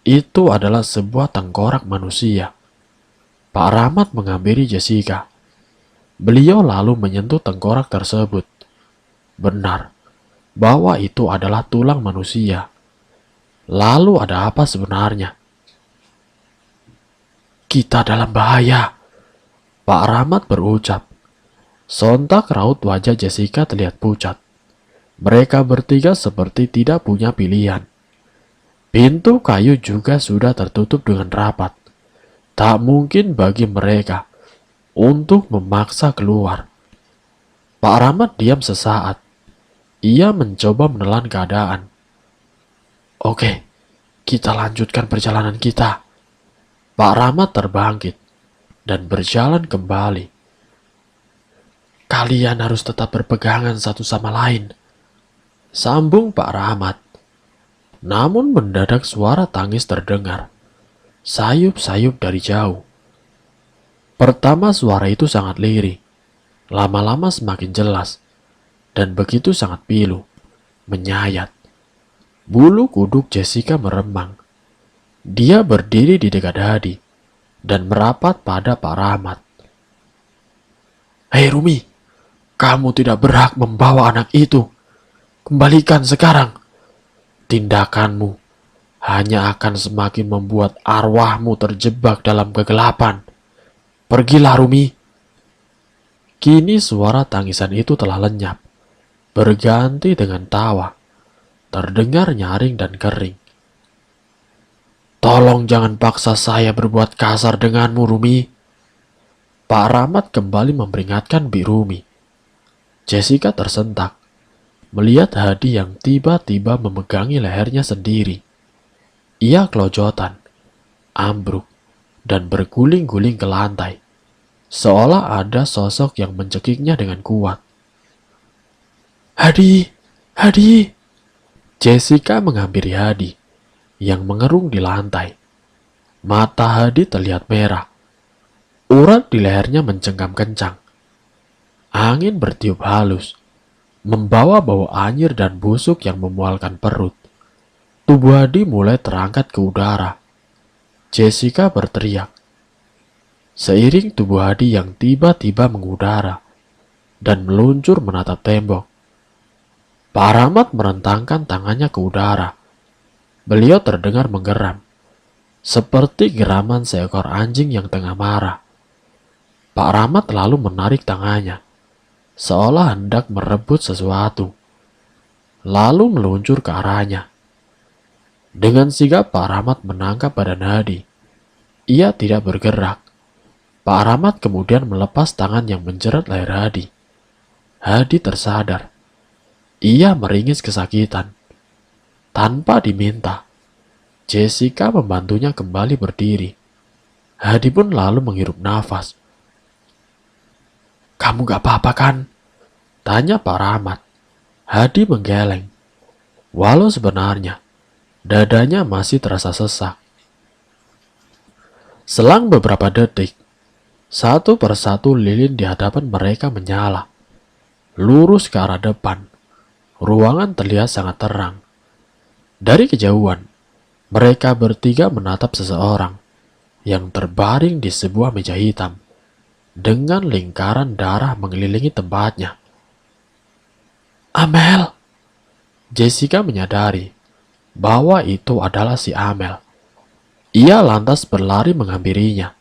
itu adalah sebuah tengkorak manusia. Pak Rahmat menghampiri Jessica. Beliau lalu menyentuh tengkorak tersebut. Benar bahwa itu adalah tulang manusia. Lalu ada apa sebenarnya? "Kita dalam bahaya," Pak Rahmat berucap. Sontak raut wajah Jessica terlihat pucat. Mereka bertiga seperti tidak punya pilihan. Pintu kayu juga sudah tertutup dengan rapat. Tak mungkin bagi mereka untuk memaksa keluar. Pak Rahmat diam sesaat. Ia mencoba menelan keadaan. "Oke, kita lanjutkan perjalanan kita." Pak Rahmat terbangkit dan berjalan kembali. "Kalian harus tetap berpegangan satu sama lain," sambung Pak Rahmat. Namun mendadak suara tangis terdengar. Sayup-sayup dari jauh. Pertama suara itu sangat lirih. Lama-lama semakin jelas. Dan begitu sangat pilu. Menyayat. Bulu kuduk Jessica meremang. Dia berdiri di dekat Hadi dan merapat pada Pak Rahmat. "Hei Rumi, kamu tidak berhak membawa anak itu. Kembalikan sekarang. Tindakanmu hanya akan semakin membuat arwahmu terjebak dalam kegelapan. Pergilah Rumi." Kini suara tangisan itu telah lenyap, berganti dengan tawa, terdengar nyaring dan kering. "Tolong jangan paksa saya berbuat kasar denganmu, Rumi." Pak Rahmat kembali memperingatkan Bi Rumi. Jessica tersentak melihat Hadi yang tiba-tiba memegangi lehernya sendiri. Ia kelojotan, ambruk, dan berguling-guling ke lantai, seolah ada sosok yang mencekiknya dengan kuat. "Hadi, Hadi!" Jessica menghampiri Hadi yang mengerung di lantai. Mata Hadi terlihat merah. Urat di lehernya mencengkam kencang. Angin bertiup halus, membawa bau anyir dan busuk yang memualkan perut. Tubuh Hadi mulai terangkat ke udara. Jessica berteriak. Seiring tubuh Hadi yang tiba-tiba mengudara dan meluncur menatap tembok. Pak Rahmat merentangkan tangannya ke udara. Beliau terdengar menggeram, seperti geraman seekor anjing yang tengah marah. Pak Rahmat lalu menarik tangannya, seolah hendak merebut sesuatu, lalu meluncur ke arahnya. Dengan sigap Pak Rahmat menangkap badan Hadi. Ia tidak bergerak. Pak Rahmat kemudian melepas tangan yang menjerat leher Hadi. Hadi tersadar. Ia meringis kesakitan. Tanpa diminta, Jessica membantunya kembali berdiri. Hadi pun lalu menghirup nafas. "Kamu gak apa-apa kan?" tanya Pak Rahmat. Hadi menggeleng. Walau sebenarnya dadanya masih terasa sesak. Selang beberapa detik, satu persatu lilin di hadapan mereka menyala. Lurus ke arah depan, ruangan terlihat sangat terang. Dari kejauhan, mereka bertiga menatap seseorang yang terbaring di sebuah meja hitam dengan lingkaran darah mengelilingi tempatnya. "Amel!" Jessica menyadari bahwa itu adalah si Amel. Ia lantas berlari menghampirinya.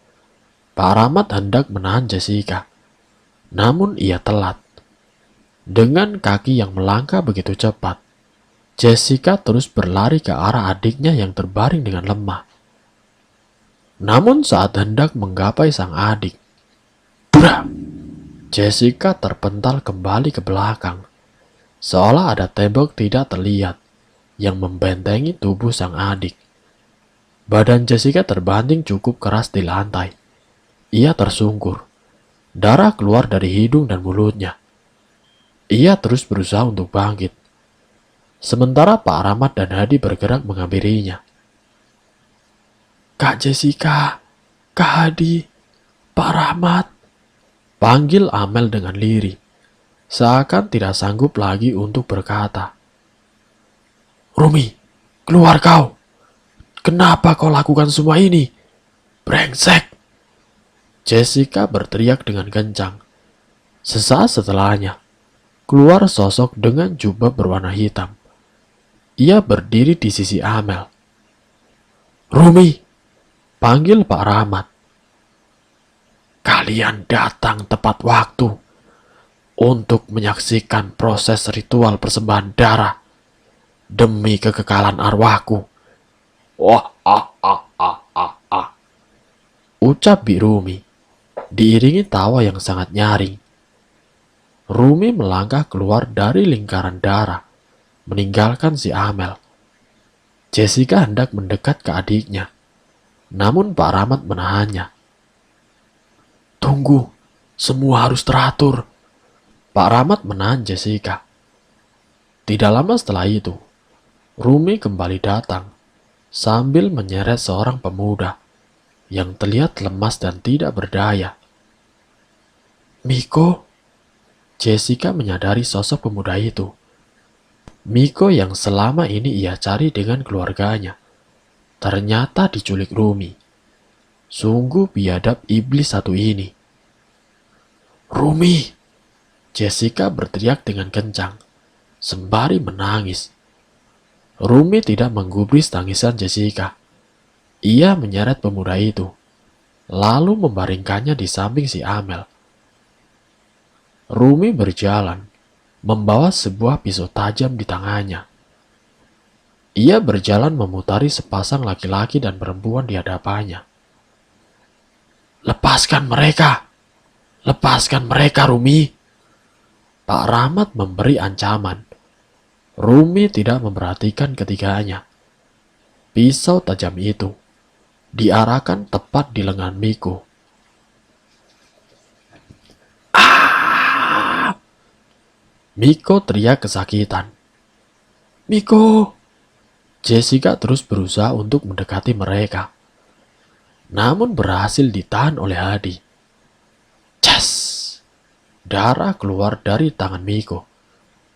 Pak Rahmat hendak menahan Jessica, namun ia telat. Dengan kaki yang melangkah begitu cepat, Jessica terus berlari ke arah adiknya yang terbaring dengan lemah. Namun saat hendak menggapai sang adik, bram! Jessica terpental kembali ke belakang, seolah ada tembok tidak terlihat yang membentengi tubuh sang adik. Badan Jessica terbanting cukup keras di lantai. Ia tersungkur. Darah keluar dari hidung dan mulutnya. Ia terus berusaha untuk bangkit. Sementara Pak Rahmat dan Hadi bergerak menghampirinya. "Kak Jessica, Kak Hadi, Pak Rahmat," panggil Amel dengan lirih, seakan tidak sanggup lagi untuk berkata. "Rumi, keluar kau! Kenapa kau lakukan semua ini? Brengsek!" Jessica berteriak dengan kencang. Sesaat setelahnya, keluar sosok dengan jubah berwarna hitam. Ia berdiri di sisi Amel. "Rumi!" panggil Pak Rahmat. "Kalian datang tepat waktu untuk menyaksikan proses ritual persembahan darah demi kekekalan arwahku." "Wah, ucap Bi Rumi, diiringi tawa yang sangat nyaring. Rumi melangkah keluar dari lingkaran darah, meninggalkan si Amel. Jessica hendak mendekat ke adiknya, namun Pak Rahmat menahannya. "Tunggu, semua harus teratur." Pak Rahmat menahan Jessica. Tidak lama setelah itu, Rumi kembali datang sambil menyeret seorang pemuda yang terlihat lemas dan tidak berdaya. "Miko?" Jessica menyadari sosok pemuda itu. Miko yang selama ini ia cari dengan keluarganya, ternyata diculik Rumi. Sungguh biadab iblis satu ini. "Rumi!" Jessica berteriak dengan kencang, sembari menangis. Rumi tidak menggubris tangisan Jessica. Ia menyeret pemuda itu, lalu membaringkannya di samping si Amel. Rumi berjalan, membawa sebuah pisau tajam di tangannya. Ia berjalan memutari sepasang laki-laki dan perempuan di hadapannya. "Lepaskan mereka! Lepaskan mereka, Rumi!" Pak Rahmat memberi ancaman. Rumi tidak memperhatikan ketiganya. Pisau tajam itu diarahkan tepat di lengan Miko. Miko teriak kesakitan. "Miko!" Jessica terus berusaha untuk mendekati mereka, namun berhasil ditahan oleh Hadi. Cas! Darah keluar dari tangan Miko,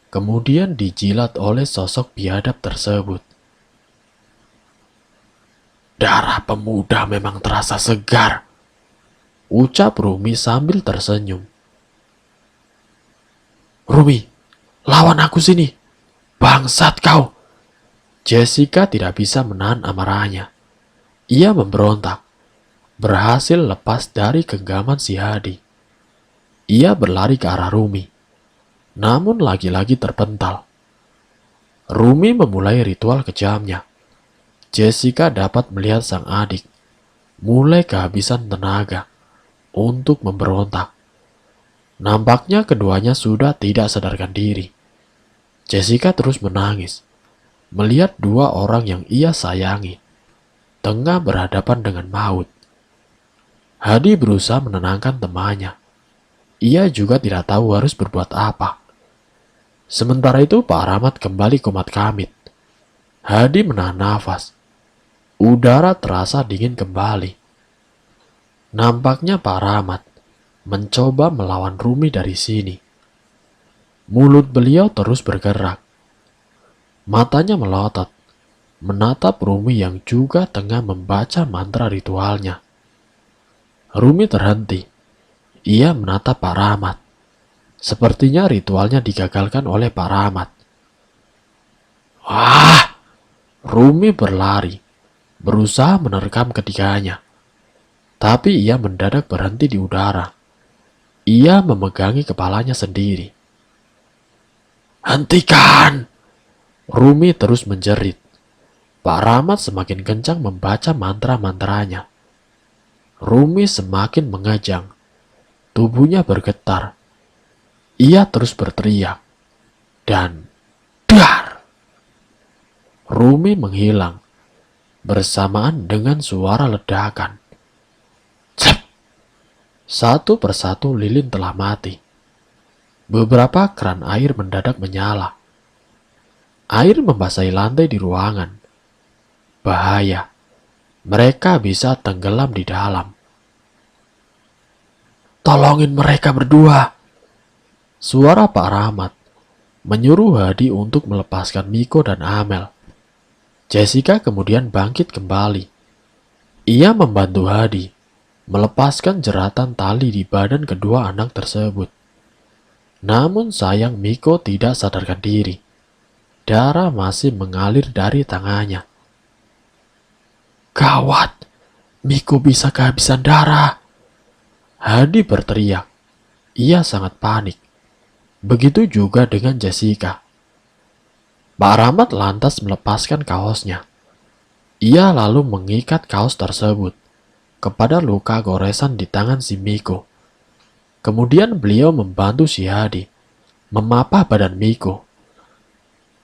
kemudian dijilat oleh sosok biadab tersebut. "Darah pemuda memang terasa segar," ucap Rumi sambil tersenyum. "Rumi, lawan aku sini, bangsat kau!" Jessica tidak bisa menahan amarahnya. Ia memberontak, berhasil lepas dari genggaman si Hadi. Ia berlari ke arah Rumi, namun lagi-lagi terpental. Rumi memulai ritual kejamnya. Jessica dapat melihat sang adik mulai kehabisan tenaga untuk memberontak. Nampaknya keduanya sudah tidak sadarkan diri. Jessica terus menangis, melihat dua orang yang ia sayangi tengah berhadapan dengan maut. Hadi berusaha menenangkan temannya. Ia juga tidak tahu harus berbuat apa. Sementara itu Pak Rahmat kembali kumat kamit. Hadi menahan nafas. Udara terasa dingin kembali. Nampaknya Pak Rahmat mencoba melawan Rumi dari sini. Mulut beliau terus bergerak. Matanya melotot, menatap Rumi yang juga tengah membaca mantra ritualnya. Rumi terhenti. Ia menatap Pak Rahmat. Sepertinya ritualnya digagalkan oleh Pak Rahmat. Wah! Rumi berlari, berusaha menerkam ketiganya. Tapi ia mendadak berhenti di udara. Ia memegangi kepalanya sendiri. Hentikan! Rumi terus menjerit. Pak Rahmat semakin kencang membaca mantra-mantranya. Rumi semakin mengejang. Tubuhnya bergetar. Ia terus berteriak. Dan dar! Rumi menghilang bersamaan dengan suara ledakan. Cep! Satu persatu lilin telah mati. Beberapa keran air mendadak menyala. Air membasahi lantai di ruangan. Bahaya. Mereka bisa tenggelam di dalam. Tolongin mereka berdua. Suara Pak Rahmat menyuruh Hadi untuk melepaskan Miko dan Amel. Jessica kemudian bangkit kembali. Ia membantu Hadi melepaskan jeratan tali di badan kedua anak tersebut. Namun sayang Miko tidak sadarkan diri. Darah masih mengalir dari tangannya. Gawat, Miko bisa kehabisan darah. Hadi berteriak. Ia sangat panik. Begitu juga dengan Jessica. Pak Rahmat lantas melepaskan kaosnya. Ia lalu mengikat kaos tersebut kepada luka goresan di tangan si Miko. Kemudian beliau membantu si Hadi memapah badan Miko.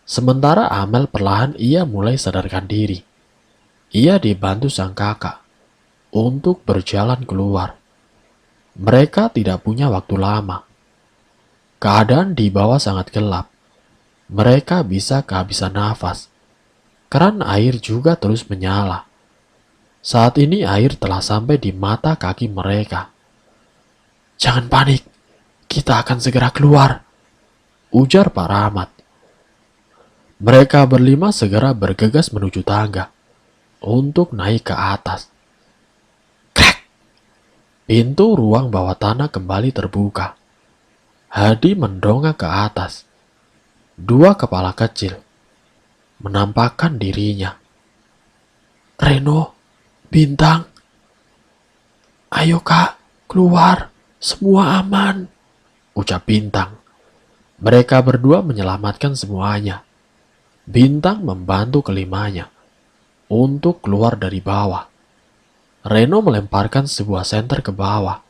Sementara Amel perlahan ia mulai sadarkan diri. Ia dibantu sang kakak untuk berjalan keluar. Mereka tidak punya waktu lama. Keadaan di bawah sangat gelap. Mereka bisa kehabisan nafas. Keran air juga terus menyala. Saat ini air telah sampai di mata kaki mereka. Jangan panik, kita akan segera keluar, ujar Pak Rahmat. Mereka berlima segera bergegas menuju tangga untuk naik ke atas. Krek! Pintu ruang bawah tanah kembali terbuka. Hadi mendongak ke atas. Dua kepala kecil menampakkan dirinya. Reno, Bintang, ayo kak, keluar, semua aman, ucap Bintang. Mereka berdua menyelamatkan semuanya. Bintang membantu kelimanya untuk keluar dari bawah. Reno melemparkan sebuah senter ke bawah,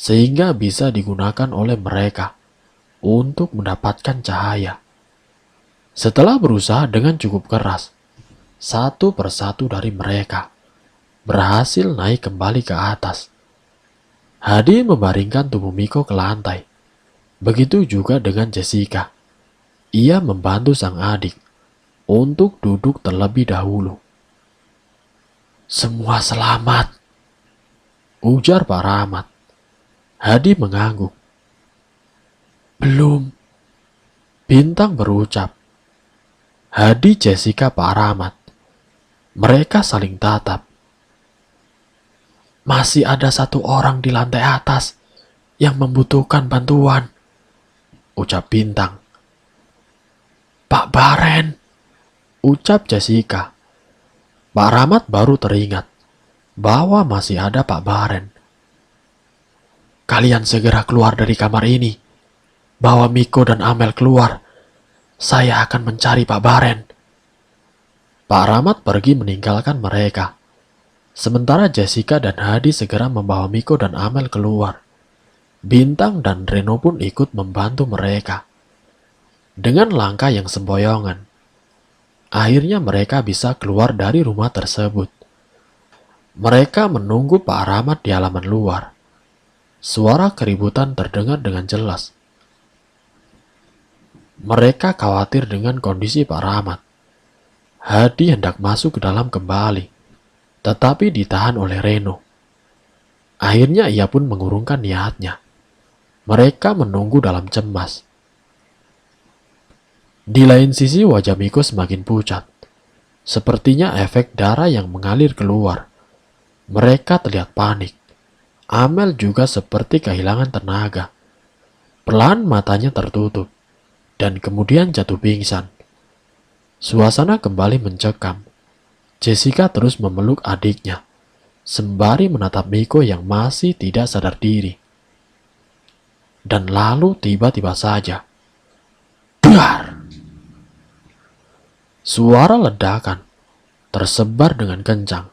sehingga bisa digunakan oleh mereka untuk mendapatkan cahaya. Setelah berusaha dengan cukup keras, satu persatu dari mereka berhasil naik kembali ke atas. Hadi membaringkan tubuh Miko ke lantai. Begitu juga dengan Jessica. Ia membantu sang adik untuk duduk terlebih dahulu. Semua selamat, ujar Pak Rahmat. Hadi mengangguk. Belum, Bintang berucap. Hadi, Jessica, Pak Rahmat. Mereka saling tatap. Masih ada satu orang di lantai atas yang membutuhkan bantuan, ucap Bintang. Pak Baren, ucap Jessica. Pak Rahmat baru teringat bahwa masih ada Pak Baren. Kalian segera keluar dari kamar ini. Bawa Miko dan Amel keluar. Saya akan mencari Pak Baren. Pak Rahmat pergi meninggalkan mereka. Sementara Jessica dan Hadi segera membawa Miko dan Amel keluar. Bintang dan Reno pun ikut membantu mereka. Dengan langkah yang sempoyongan, akhirnya mereka bisa keluar dari rumah tersebut. Mereka menunggu Pak Rahmat di halaman luar. Suara keributan terdengar dengan jelas. Mereka khawatir dengan kondisi Pak Rahmat. Hadi hendak masuk ke dalam kembali, tetapi ditahan oleh Reno. Akhirnya ia pun mengurungkan niatnya. Mereka menunggu dalam cemas. Di lain sisi wajah Miko semakin pucat. Sepertinya efek darah yang mengalir keluar. Mereka terlihat panik. Amel juga seperti kehilangan tenaga. Perlahan matanya tertutup dan kemudian jatuh pingsan. Suasana kembali mencekam. Jessica terus memeluk adiknya, sembari menatap Miko yang masih tidak sadar diri. Dan lalu tiba-tiba saja, dar! Suara ledakan tersebar dengan kencang.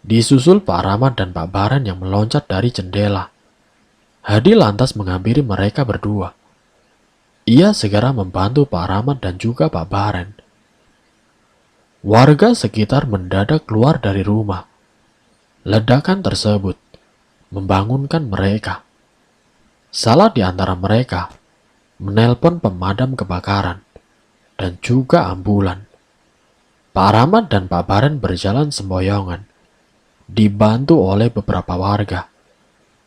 Disusul Pak Rahmat dan Pak Baren yang meloncat dari jendela. Hadi lantas menghampiri mereka berdua. Ia segera membantu Pak Rahmat dan juga Pak Baren. Warga sekitar mendadak keluar dari rumah. Ledakan tersebut membangunkan mereka. Salah di antara mereka menelpon pemadam kebakaran dan juga ambulan. Pak Rahmat dan Pak Baren berjalan semboyongan, dibantu oleh beberapa warga.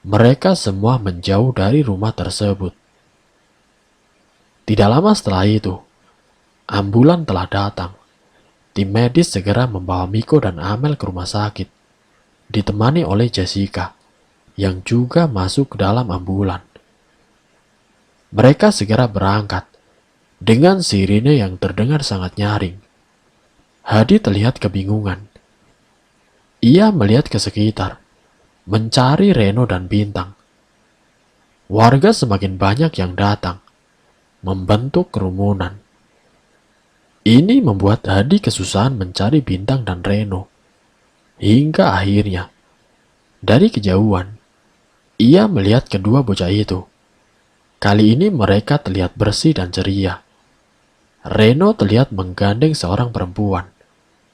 Mereka semua menjauh dari rumah tersebut. Tidak lama setelah itu, ambulan telah datang. Tim medis segera membawa Miko dan Amel ke rumah sakit, ditemani oleh Jessica, yang juga masuk ke dalam ambulan. Mereka segera berangkat, dengan sirine yang terdengar sangat nyaring. Hadi terlihat kebingungan. Ia melihat ke sekitar, mencari Reno dan Bintang. Warga semakin banyak yang datang, membentuk kerumunan. Ini membuat Hadi kesusahan mencari Bintang dan Reno. Hingga akhirnya, dari kejauhan, ia melihat kedua bocah itu. Kali ini mereka terlihat bersih dan ceria. Reno terlihat menggandeng seorang perempuan,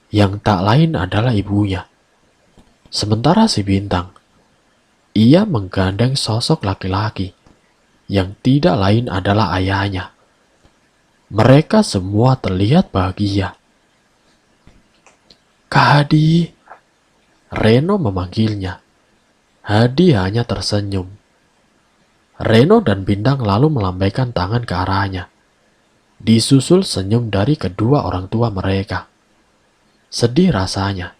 yang tak lain adalah ibunya. Sementara si Bintang, ia menggandeng sosok laki-laki, yang tidak lain adalah ayahnya. Mereka semua terlihat bahagia. Kak Hadi, Reno memanggilnya. Hadi hanya tersenyum. Reno dan Bintang lalu melambaikan tangan ke arahnya, disusul senyum dari kedua orang tua mereka. Sedih rasanya,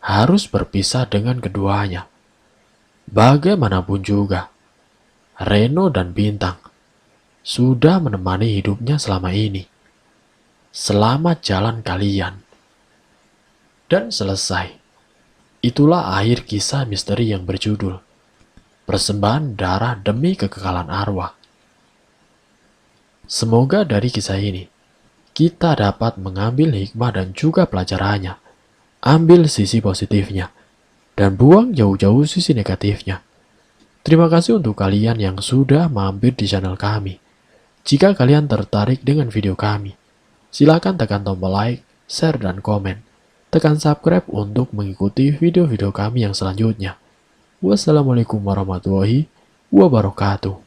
harus berpisah dengan keduanya. Bagaimanapun juga, Reno dan Bintang sudah menemani hidupnya selama ini. Selamat jalan kalian. Dan selesai. Itulah akhir kisah misteri yang berjudul Persembahan Darah Demi Kekekalan Arwah. Semoga dari kisah ini, kita dapat mengambil hikmah dan juga pelajarannya. Ambil sisi positifnya, dan buang jauh-jauh sisi negatifnya. Terima kasih untuk kalian yang sudah mampir di channel kami. Jika kalian tertarik dengan video kami, silakan tekan tombol like, share, dan komen. Tekan subscribe untuk mengikuti video-video kami yang selanjutnya. Wassalamualaikum warahmatullahi wabarakatuh.